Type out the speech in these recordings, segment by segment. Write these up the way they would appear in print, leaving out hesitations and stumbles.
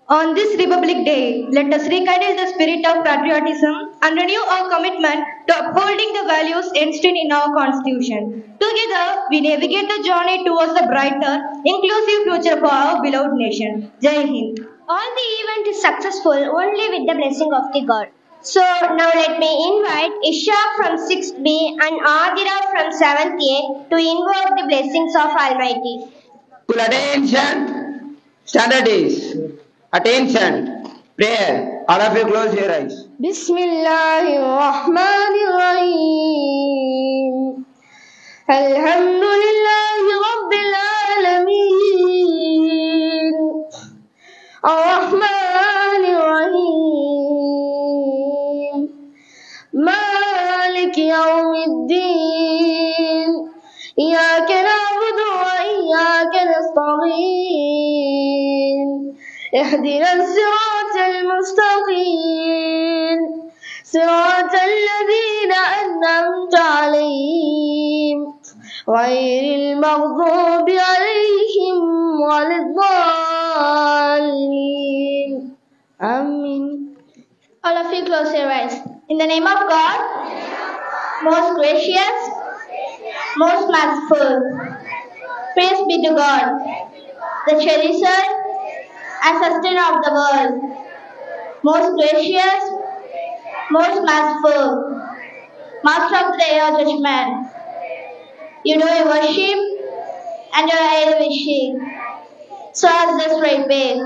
On this Republic Day, let us rekindle the spirit of patriotism and renew our commitment to upholding the values enshrined in our Constitution. Together, we navigate the journey towards a brighter, inclusive future for our beloved nation. Jai Hind. All the event is successful only with the blessing of the God. So now let me invite Isha from 6th B and Adira from 7th A to invoke the blessings of Almighty. Full attention. Standard is attention. Prayer. All of you close your eyes. Bismillahirrahmanirrahim. Alhamdulillahi Rabbil Alameen. Ar-Rahmanir-Rahim. Malik Yawmiddin. Iyaka na'budu wa iyaka nasta'in. اهدنا الصراط المستقيم صراط الذين أنعمت عليهم غير المغضوب عليهم ولا الضالين. Amen. All of you close your eyes. In the name of God, most gracious, most merciful, praise be to God, the cherisher and sustainer of the world, most gracious, most merciful, master of the day of judgment. You know your worship and your aid wishing, so as this right way,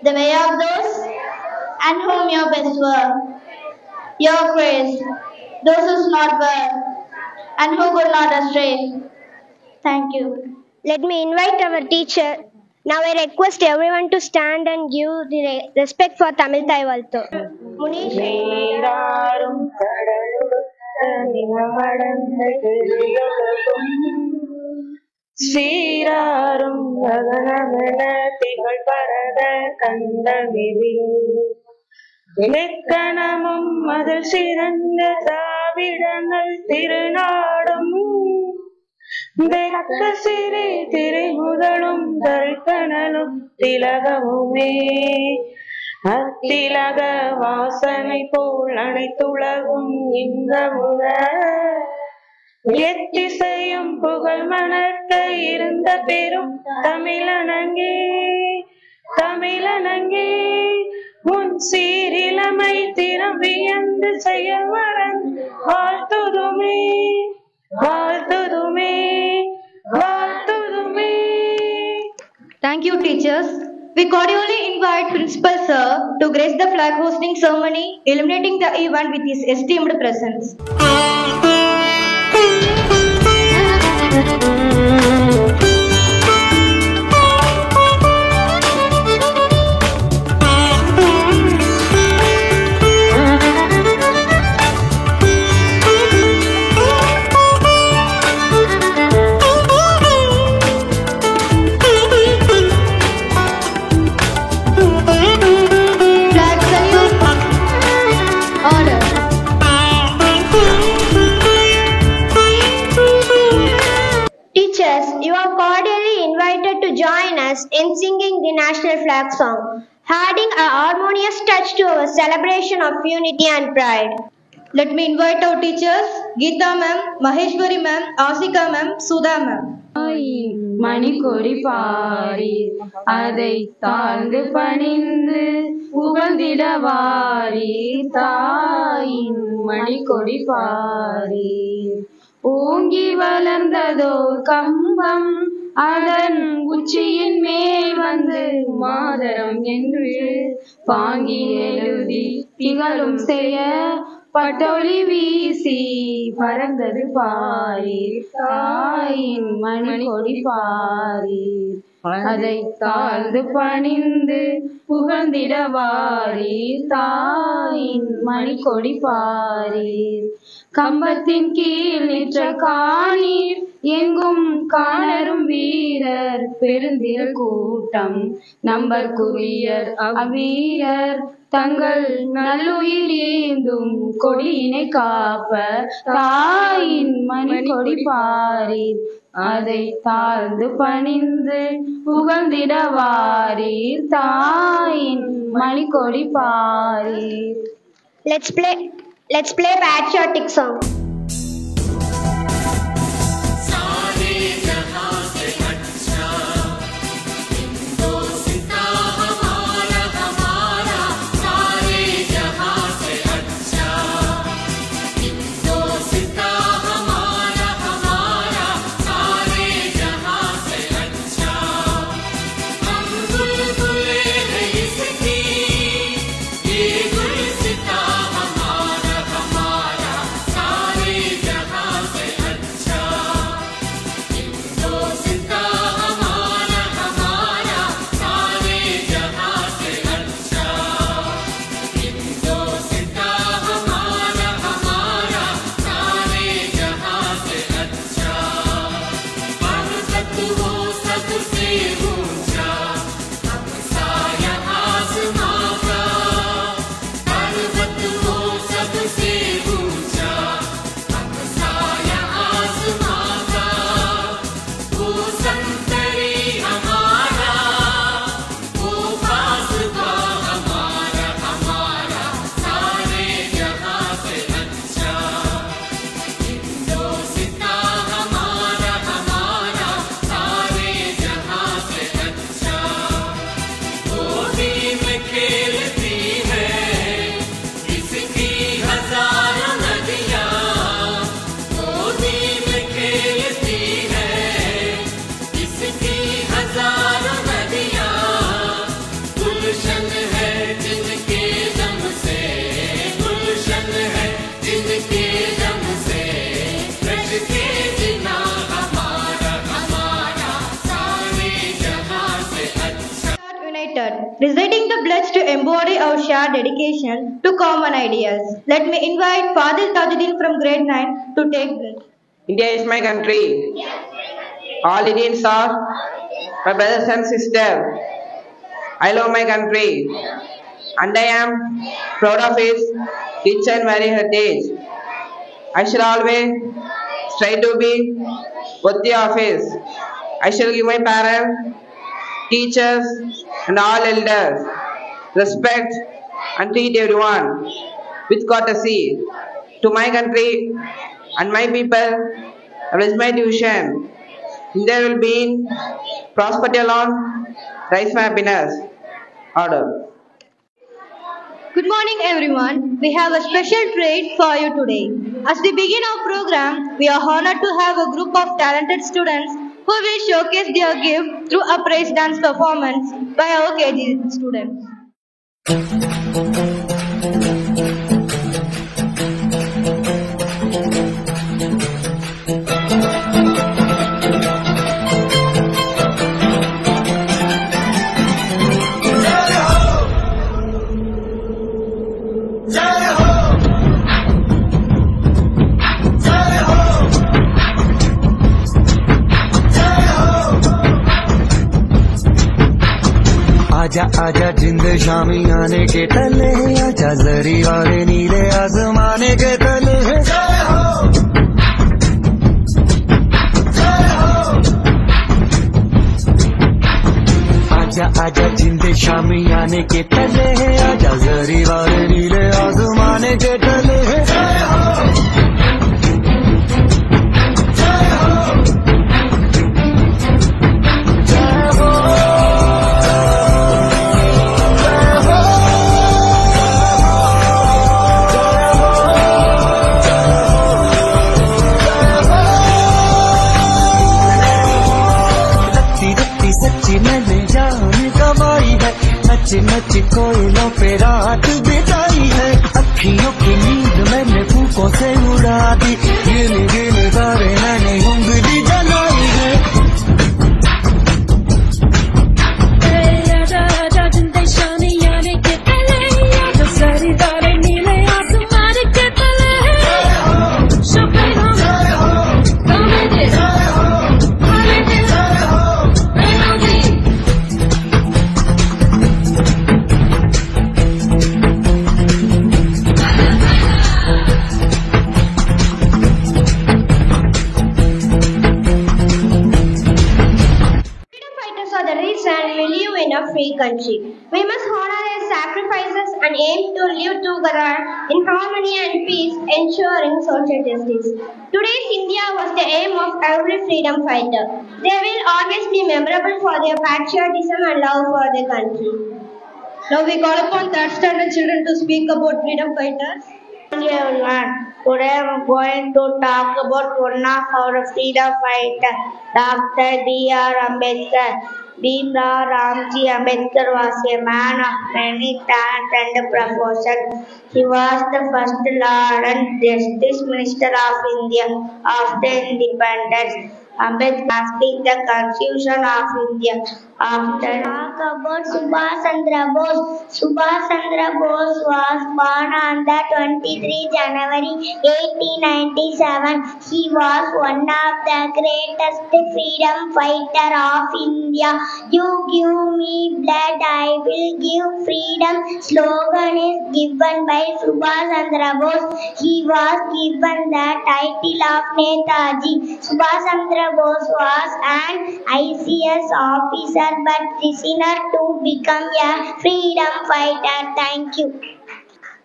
the way of those and whom your best work, your grace, those who not well and who could not astray. Thank you. Let me invite our teacher. Now I request everyone to stand and give the respect for Tamil Thai Valtho. ஸ்ரீராரும் ககனமென திகழ் பரத கண்டமிதில் இலக்கணமும் அதில் சிறந்த தாவிடங்கள் திருநாடும் வெக்க சிறை திரை முதலும் தற்கணலும் திலகமுமே அத்திலக வாசனை போல் அனைத்துலகும் இன்பமுற எத்திசையும் புகழ் மணக்க இருந்த பெரும் தமிழனங்கே தமிழனங்கே முன் சீரிலமை திறம் வியந்து செயல் மறந்து வாழ்த்துதுமே வாழ்த்துதுமே வாழ்த்துதுமே. Thank you, teachers. We cordially invite Principal Sir to grace the flag hosting ceremony, illuminating the event with his esteemed presence. In singing the national flag song, adding a harmonious touch to our celebration of unity and pride. Let me invite our teachers, Geeta ma'am, Maheshwari ma'am, Asika ma'am, Sudha ma'am. Manikodi Pari அதை தாழ்ந்து பணிந்து புகழ்ந்திடவாரி தாயின் மணிக்கொடி பாரி ஓங்கி வளர்ந்ததோ கம்பம் அதன் உச்சியின் மேல் வந்து மாதரம் என்று பாங்கி எழுதி திகழும் செய்ய பட்டொலி வீசி பறந்தது பாரி தாயின் மணிக்கொடி பாரி அதை தாழ்ந்து பணிந்து புகழ்ந்திடவாரி தாயின் மணிக்கொடி பாரி கம்பத்தின் கீழ் நின்ற காணீர் எங்கும் காணரும் வீரர் பெருந்திரள் கூட்டம் நம்பர்க்குரியர் அவ்வீரர் தங்கள் நல்லுயிர் ஏந்தும் கொடியினை காப்ப தாயின் மணிக்கொடி பாரி அதை தாழ்ந்து பணிந்து புகழ்ந்திடவாரீர் தாயின் Manikodi பாரீர். Let's play patriotic song. Reciting the pledge to embody our shared dedication to common ideas. Let me invite Fadil Tajuddin from grade 9 to take this. India is my country. All Indians are my brothers and sisters. I love my country and I am proud of its rich and varied heritage. I shall always strive to be worthy of it. I shall give my parents, teachers and all elders respect and treat everyone with courtesy. To my country and my people, I raise my tuition. There will be prosperity alone, rise my happiness. Order. Good morning everyone. We have a special treat for you today. As we begin our program, we are honored to have a group of talented students who will showcase their gift through a praise dance performance by our KG students. आजा आजा जिंद शामी आने के तले, आजा जरी वाले नीले आसमाने के तले। आजा आजा जिंद शामी आने के तले, आजा जरी वाले नीले आसमाने के तले। नच नच कोयलों पे रात बिताई है, अखियों की नींद मैंने फूकों से उड़ा दी, गिन गिन तारे मैंने उंगली जलाई है। आजा आजा जिंदे शानी आने के तले, आजा सारी तारे नीले आसमान के तले। our free country. We must honor their sacrifices and aim to live together in harmony and peace, ensuring social justice. Today's India was the aim of every freedom fighter. They will always be memorable for their patriotism and love for their country. Now we call upon third standard children to speak about freedom fighters. Hello everyone. Today I am going to talk about one of our freedom fighters, Dr. B.R. Ambedkar. Bhimrao Ramji Ambedkar was a man of many talents and professions. He was the first Law and Justice Minister of India after independence. Ambedkar speaks the Constitution of India. After talk about Subhash Chandra Bose. Subhash Chandra Bose was born on the 23 January 1897. He was one of the greatest freedom fighter of India. You give me blood, I will give freedom. Slogan is given by Subhash Chandra Bose. He was given the title of Netaji. Subhash Chandra Bose was an ICS officer but prisoner to become a freedom fighter. Thank you.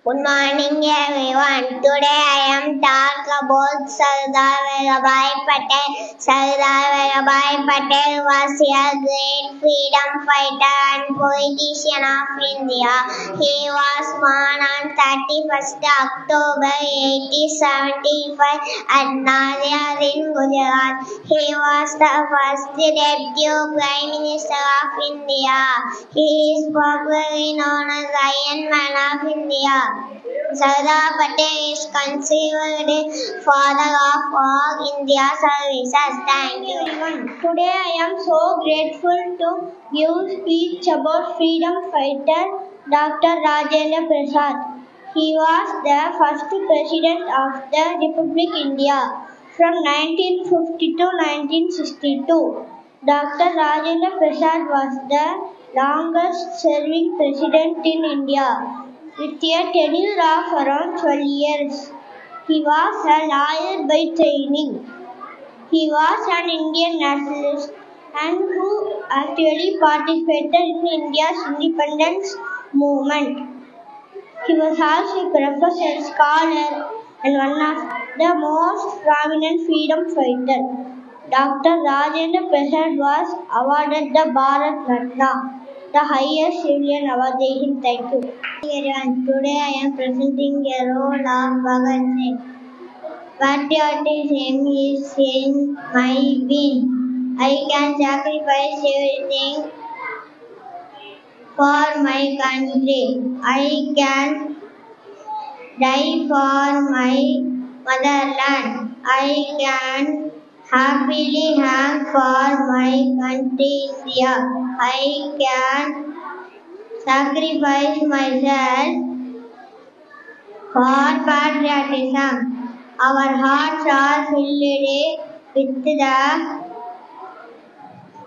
Good morning everyone. Today I am talking about Sardar Vallabhbhai Patel. Sardar Vallabhbhai Patel was a great freedom fighter and politician of India. He was born on 31st October 1875 at Nadia in Gujarat. He was the first deputy Prime Minister of India. He is popularly known as the Iron Man of India. Sardar Patel is considered father of all India services. Thank you everyone. Today I am so grateful to give speech about freedom fighter Dr. Rajendra Prasad. He was the first president of the Republic India from 1950 to 1962. Dr. Rajendra Prasad was the longest serving president in India, with a tenure of around 12 years. He was a lawyer by training. He was an Indian nationalist and who actively participated in India's independence movement. He was also a professor, scholar, and one of the most prominent freedom fighters. Dr. Rajendra Prasad was awarded the Bharat Ratna, the highest civilian award. Thank you. Everyone, today I am presenting a role of Bhagat Singh. Patriotism is in my veins. I can sacrifice everything for my country. I can die for my motherland. I can happily hang for my country India. I can sacrifice myself for patriotism. Our hearts are filled with the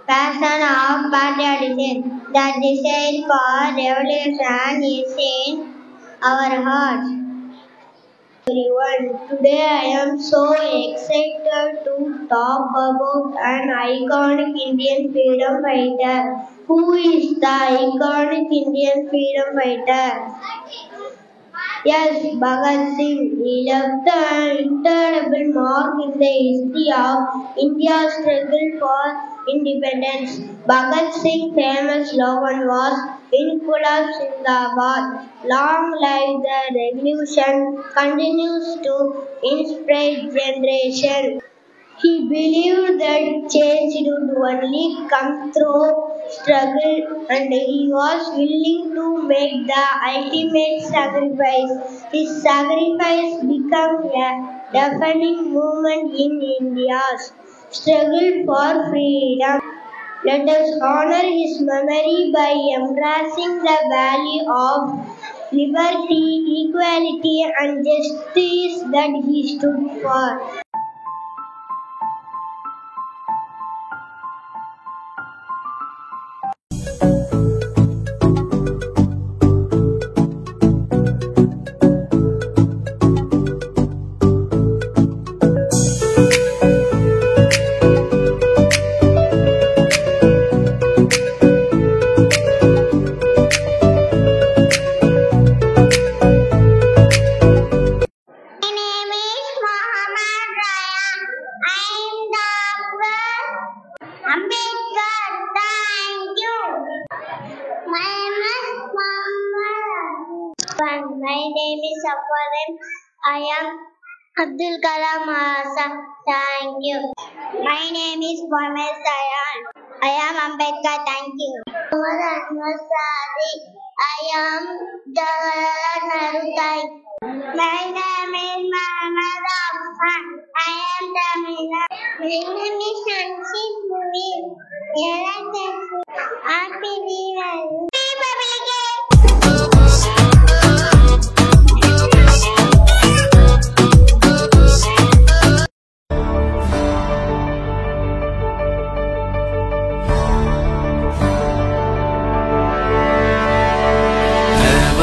passion of patriotism. The desire for revolution is in our hearts. Everyone, today I am so excited to talk about an iconic Indian freedom fighter. Who is the iconic Indian freedom fighter? Yes, Bhagat Singh. He left an indelible mark in the history of India's struggle for independence. Bhagat Singh's famous slogan was Inqilab Zindabad. Long live the revolution continues to inspire generations. He believed that change would only come through struggle and he was willing to make the ultimate sacrifice. His sacrifice became a defining movement in India's struggle for freedom. Let us honor his memory by embracing the value of liberty, equality and justice that he stood for. Ambedkar, thank you. My name is Muhammad. My name is Safarim. I am Abdul Kalam Azad. Thank you. My name is Mohammed Sayan. I am Ambedkar. Thank you. Muhammad Sadiq. I am Jawaharlal Nehru. Thank you. My name is Muhammad Afan. I am Tamina. My name is Shansi Puri. Happy Diwali.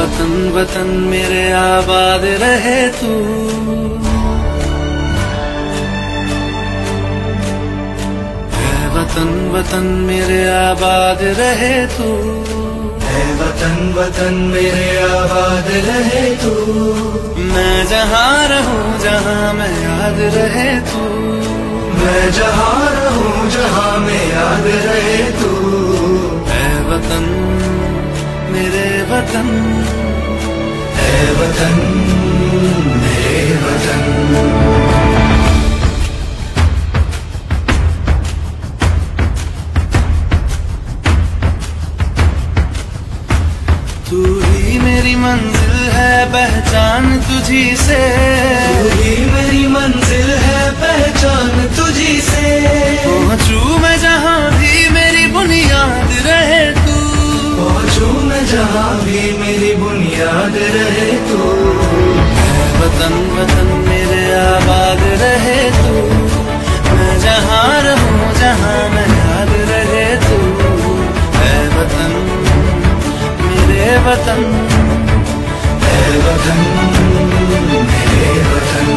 वतन वतन मेरे आबाद रहे तू, है वतन वतन मेरे आबाद रहे तू, है वतन वतन मेरे आबाद रहे तू। मैं जहाँ रहूँ जहाँ मैं याद रहे तू, मैं जहाँ रहूँ जहाँ मैं याद रहे तू। है वतन मेरे वतन, है वतन मेरे वतन। तू ही मेरी मंजिल है पहचान तुझी से, तू ही मेरी मंजिल है पहचान तुझी से। पहुँचूं मैं जहाँ भी मेरी बुनियाद रहे तू, पहुँचूं मैं जहाँ भी मेरी बुनियाद रहे तू। है वतन वतन मेरे आबाद रहे तू, मैं जहाँ रहूँ जहाँ मैं याद रहे तू। है वतन मेरे वतन, है वतन मेरे वतन।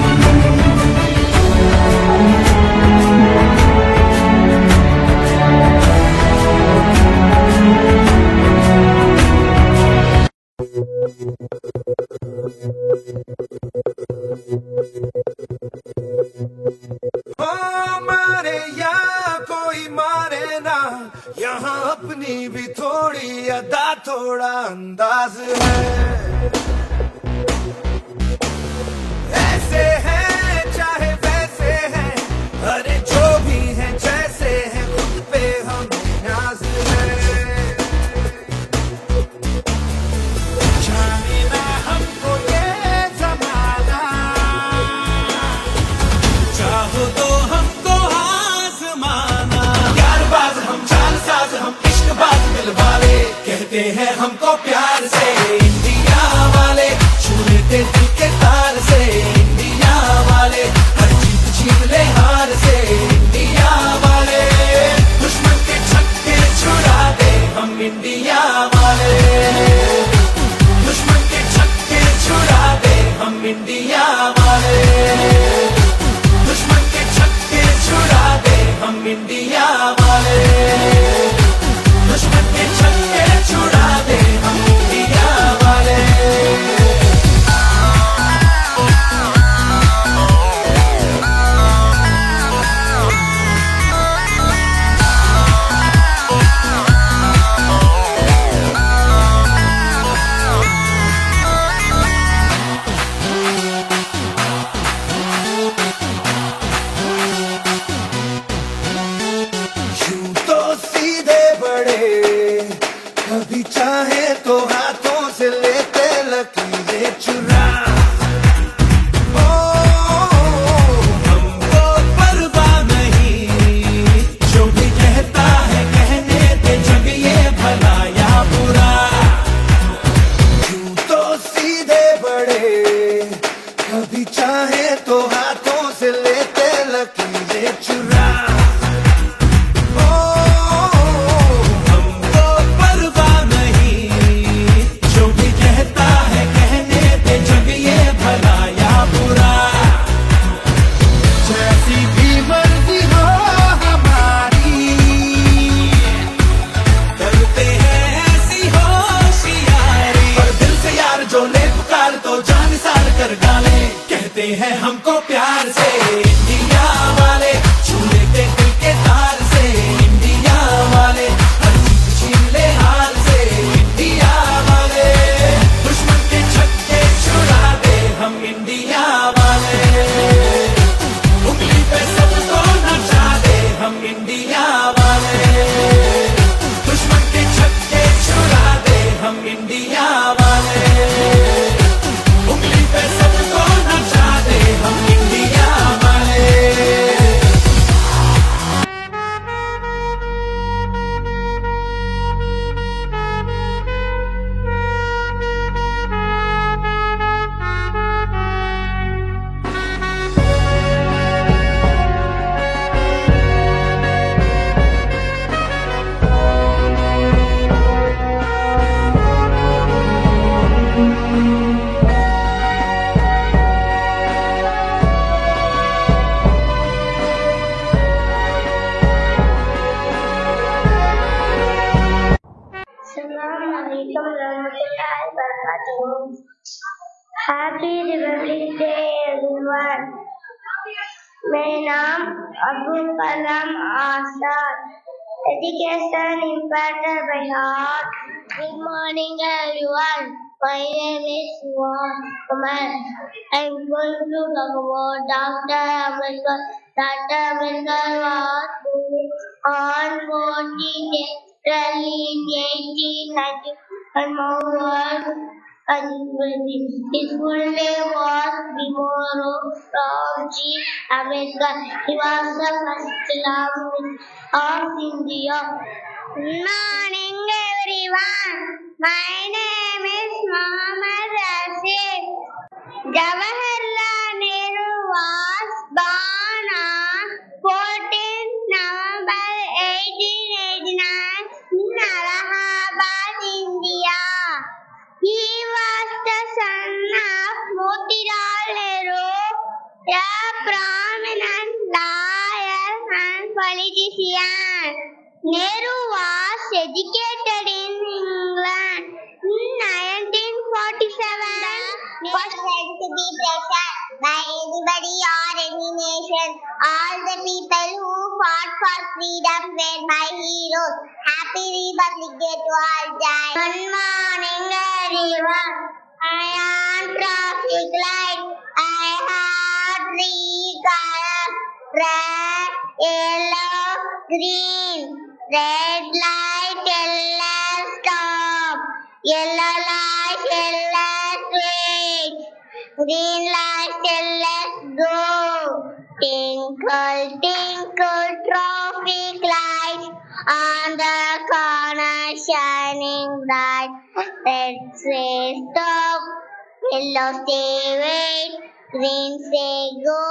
मारे या कोई मारे ना, यहाँ अपनी भी थोड़ी अदा थोड़ा अंदाज है। ऐसे हैं चाहे वैसे हैं, अरे जो भी हैं जैसे हैं, खुद पे हम नाज है। जाने ना हमको ये जमाना, चाहो तो हमको आज़माना। यारबाज हम चालसाज हम इश्कबाज दिलवाले, कहते हैं हमको प्यार से इंडिया वाले। छू लेते दिल के तार से इंडिया वाले, हर जीत छीन ले हार से इंडिया वाले। दुश्मन के छक्के छुड़ा दे हम इंडिया वाले, दुश्मन के छक्के छुड़ा दे हम इंडिया वाले। दुश्मन के छक्के छुड़ा दे हम इंडिया वाले, दुश्मन के छक्के छुड़ा दे हम इंडिया वाले। यूं तो इंडिया वाले, दुश्मन के छक्के छुड़ा दे हम इंडिया वाले, उंगली पे सबको नचा दे हम इंडिया वाले। Assalamualaikum warahmatullahi wabarakatuh. Happy Republic Day everyone. मेरा नाम Abdul Kalam Azad. Education imparted by heart. Good morning everyone. My name is Juan Kumar. I am going to talk about Dr. Ambedkar. Dr. Ambedkar was on 14th April in 1890 and was his full name was Bhimrao Ramji Ambedkar. He was the first Muslim of India. Good morning everyone. My name is Mohammad Rasid. Jawaharlal Nehru was born on 14th November 1889 in Allahabad, India. He was the son of Motilal Nehru, a prominent lawyer and politician. Nehru was educated in England. In 1947, was said to be present by anybody or any nation. All the people who fought for freedom were my heroes. Happy Republic Day to all guys. Good morning everyone. I am traffic light. I have three colors: red, yellow, green. Red light, yellow stop. Yellow light, yellow wait. Green light, let's go. Twinkle, twinkle, traffic lights on the corner shining bright. Red say stop, yellow say wait, green say go.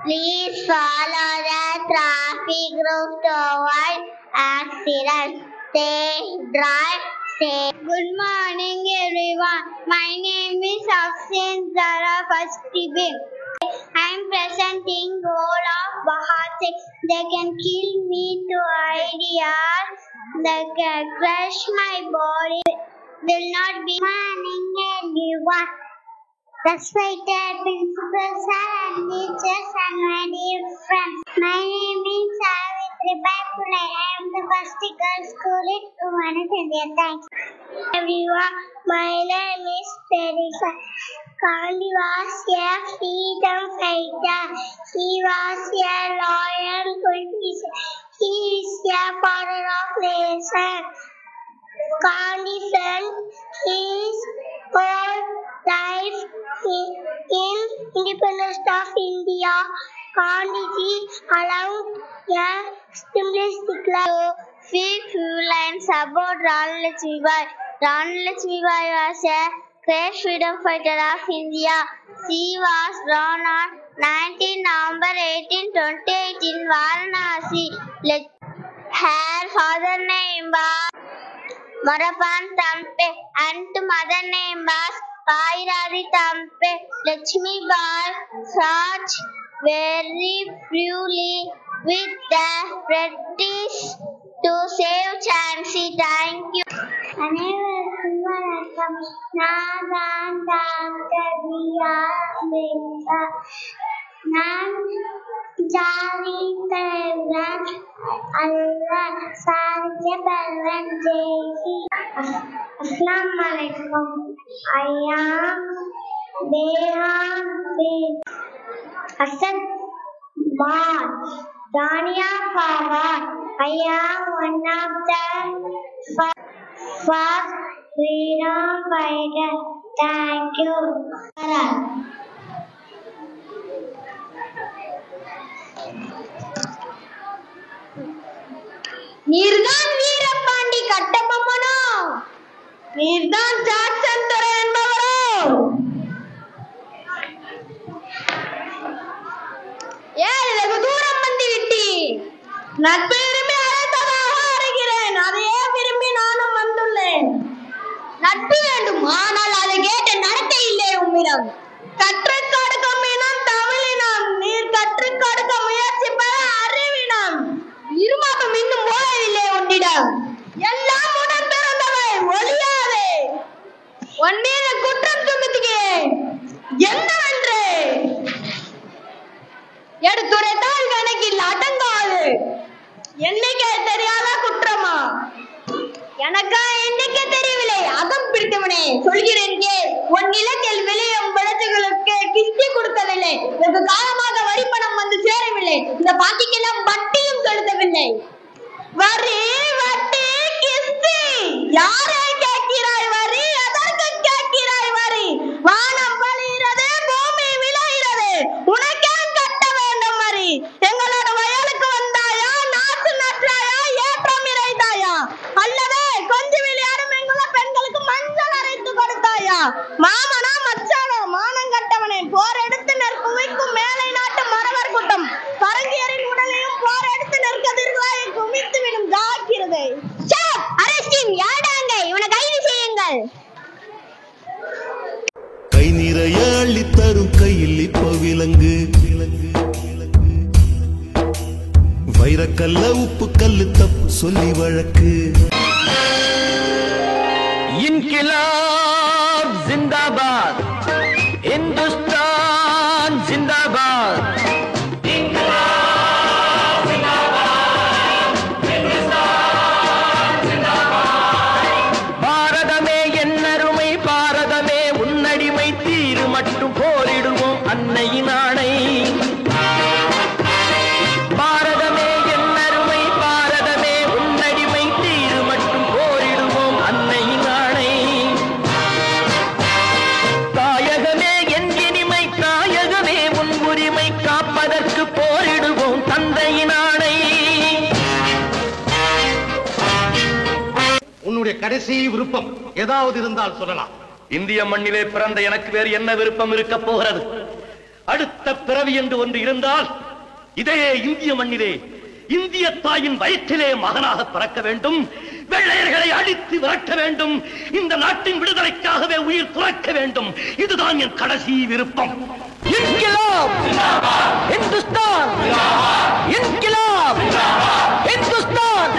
Please follow the traffic rules to avoid accidents. Stay dry, stay. Good morning everyone. My name is Afshin Zara Fastibin. I am presenting goal of Bahat. They can kill me to ideas. They can crush my body. Will not be morning everyone. Respected principals and teachers and my dear friends. My name is Savitri Bakule. I am the first girl school in India. Thanks. Everyone, my name is Teresa. Gandhi was a freedom fighter. He was a loyal politician. He is a father of nation. Gandhi spent his whole life in independence of India. Gandhiji allowed a simplistic life. Few lines about Rani Lakshmibai. Rani Lakshmibai was a great freedom fighter of India. She was born on 19 November 1828 in Varanasi. Her father name was Marapan Tampe and mother name was Kairari Tampe. Lakshmibai fought very bravely with the British to save Jhansi. Thank you. அனைவருக்கும் நான் தான் doctor நான் ஜாதி தலைவன் அல்ல சாதிய பல்வன் ஜெய்சி. அஸ்ஸலாமு அலைக்கும். ஐயா பேரான் அசத் March Tanya Fawad. I am one of the first freedom fighters. Thank you. நீர்தான் வீரபாண்டி கட்டபொம்மனோ, நீர்தான் ஜாக்சன் துரை என்பவரோ, ஏன் வெகு தூரம் வந்து விட்டி? நட்பு விரும்பி அழைத்ததாக அறிகிறேன், அதையே விரும்பி நானும் வந்துள்ளேன். நட்பு வேண்டும், ஆனால் அதை கேட்ட நடத்தை இல்லை உம்மிடம். கற்றுக் கொடுக்கும் இனம் தமிழினம், நீர் கற்றுக் கொடுக்க முயற்சிப்பது அறிவினம். இருமாப்பம் இன்னும் போகவில்லை உன்னிடம். எல்லாம் உடன் பிறந்தவை, ஒழியாதே. உன் மீது குற்றம் சுமத்துகிறேன். என்னவென்று எடுத்துரைத்தால் கணக்கில் அடங்காது. எண்ணிக்கை தெரியாத குற்றமா? எனக்கா எண்ணிக்கை தெரியவில்லை, அகம் பிடித்தவனே. சொல்கிறேன் கேள். உன் நிலத்தில் விளையும் விளைச்சல்களுக்கு கிஸ்தி கொடுக்கவில்லை. வெகு காலமாக வரி பணம் வந்து சேரவில்லை. இந்த பாட்டிக்கெல்லாம் வட்டியும் செலுத்தவில்லை. வரி, வட்டி, கிஸ்தி. யாரை கேட்கிறாய் வரி? அதற்கு கேட்கிறாய் வரி? வானம் வழிகிறது, பூமி விளைகிறது. உனக்கே கட்ட வேண்டும் வரி. எங்களோட வயலுக்கு வந்தாயா? நாட்டு நட்டாயா? ஏற்றம் இறைத்தாயா? அல்லது கொஞ்சம் விளையாடும் எங்குள்ள பெண்களுக்கு மஞ்சள் அரைத்து கொடுத்தாயா? மாமனா மச்சானா? மானம் கட்டவனே. போர் எடுத்து நெற்குவிக்கும் மேலை நாட்டு மறவர் கூட்டம் பரங்கியரின் உடலையும் போர் எடுத்து நெற்கதிர்களை குவித்து விடும் ஜாக்கிரதை. அரசின் யாடாங்க, இவனை கைது செய்யுங்கள். கை நிறைய அள்ளி தரும் கையில் இப்ப விலங்கு, வைரக்கல்ல உப்பு கல்லு தப்பு சொல்லி வழக்கு. இன்கிலாப் ஜிந்தாபாத், இந்துஸ்தான் ஜிந்தாபாத். பாரதமே என்னருமை, பாரதமே உன்னடிமை, தீரு மட்டும் போரிடுவோம் அன்னையின் ஆணை. பாரதமே என்னருமை, பாரதமே உன்னடிமை, தீரு மட்டும் போரிடுவோம் அன்னையின் ஆணை. தாயகமே என் இனிமை, தாயகமே உன் உரிமை, காப்பதற்கு போரிடுவோம் தந்தையின் ஆணை. உன்னுடைய கடைசி விருப்பம் ஏதாவது இருந்தால் சொல்லலாம். இந்திய மண்ணிலே பிறந்த எனக்கு வேறு என்ன விருப்பம் இருக்க போகிறது? அடுத்த பிறவி என்று ஒன்று இருந்தால் இதே இந்திய மண்ணிலே இந்திய தாயின் வயிற்றிலே மகனாக பிறக்க வேண்டும். வெள்ளையர்களை அடித்து விரட்ட வேண்டும். இந்த நாட்டின் விடுதலைக்காகவே உயிர் துறக்க வேண்டும். இதுதான் என் கடைசி விருப்பம். இன்கிலாப் இந்துஸ்தான், இன்கிலாப் இந்துஸ்தான்.